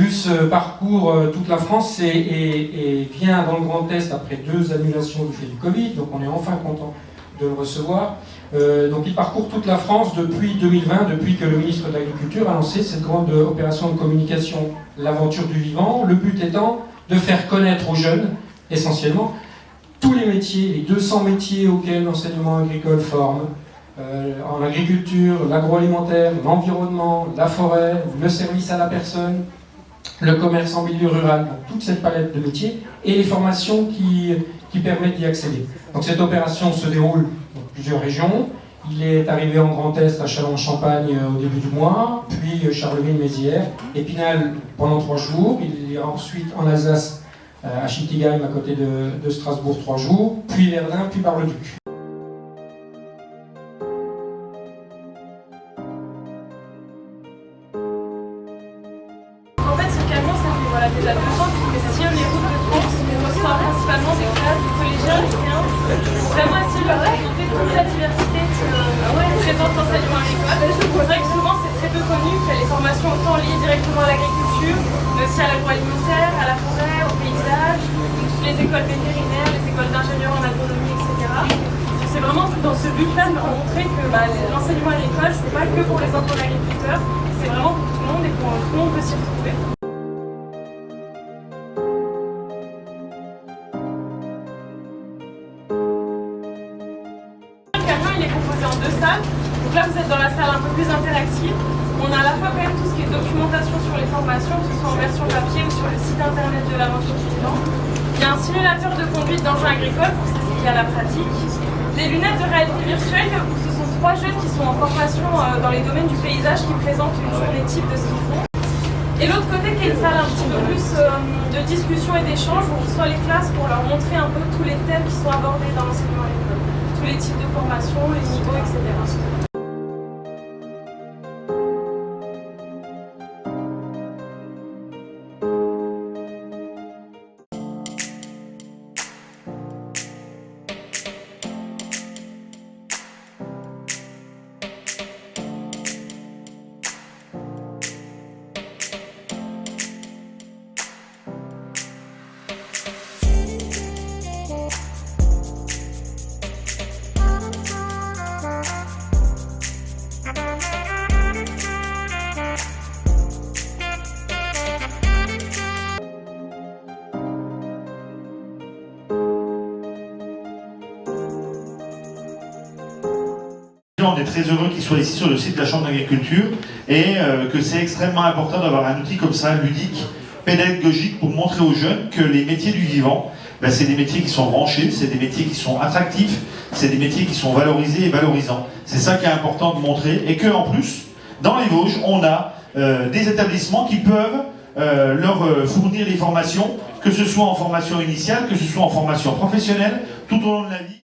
bus parcourt toute la France et vient dans le Grand Est après 2 annulations du fait du Covid, donc on est enfin content de le recevoir. Donc il parcourt toute la France depuis 2020, depuis que le ministre de l'Agriculture a lancé cette grande opération de communication, l'aventure du vivant, le but étant de faire connaître aux jeunes, essentiellement, tous les métiers, les 200 métiers auxquels l'enseignement agricole forme, en agriculture, l'agroalimentaire, l'environnement, la forêt, le service à la personne, le commerce en milieu rural, donc toute cette palette de métiers, et les formations qui permettent d'y accéder. Donc cette opération se déroule dans plusieurs régions. Il est arrivé en Grand Est à Châlons-en-Champagne au début du mois, puis Charleville-Mézières, Épinal pendant 3 jours. Il ira ensuite en Alsace, à Schiltigheim, à côté de Strasbourg, 3 jours, puis Verdun, puis Bar-le-Duc. En fait, ce camion, ça fait déjà 2 ans qu'il sillonne les routes de France. On reçoit principalement des classes de collégiens, lycéens, pour vraiment essayer de leur raconter toute la diversité que présente l'enseignement agricole. C'est vrai que souvent, c'est très peu connu qu'il y a les formations autant liées directement à l'agriculture, mais aussi à l'agroalimentaire, à la forêt, au paysage, toutes les écoles vétérinaires, les écoles d'ingénieurs en agronomie, etc. C'est vraiment dans ce but-là de leur montrer que l'enseignement agricole, c'est pas que pour les enfants d'agriculteurs, c'est vraiment pour tout le monde et pour tout le monde peut s'y retrouver. Le camion, il est composé en 2 salles. Donc là, vous êtes dans la salle un peu plus interactive. On a à la fois quand même tout ce qui est documentation sur les formations, que ce soit en version papier ou sur le site internet de l'aventure du vivant. Il y a un simulateur de conduite d'engins agricoles pour s'essayer à la pratique. Des lunettes de réalité virtuelle où ce sont 3 jeunes qui sont en formation dans les domaines du paysage qui présentent une journée type de ce qu'ils font. Et l'autre côté qui est une salle un petit peu plus de discussion et d'échange où on reçoit les classes pour leur montrer un peu tous les thèmes qui sont abordés dans l'enseignement agricole. Tous les types de formation, les niveaux, etc. On est très heureux qu'il soit ici sur le site de la Chambre d'agriculture et que c'est extrêmement important d'avoir un outil comme ça, ludique, pédagogique, pour montrer aux jeunes que les métiers du vivant, c'est des métiers qui sont branchés, c'est des métiers qui sont attractifs, c'est des métiers qui sont valorisés et valorisants. C'est ça qui est important de montrer et qu'en plus, dans les Vosges, on a des établissements qui peuvent leur fournir des formations, que ce soit en formation initiale, que ce soit en formation professionnelle, tout au long de la vie.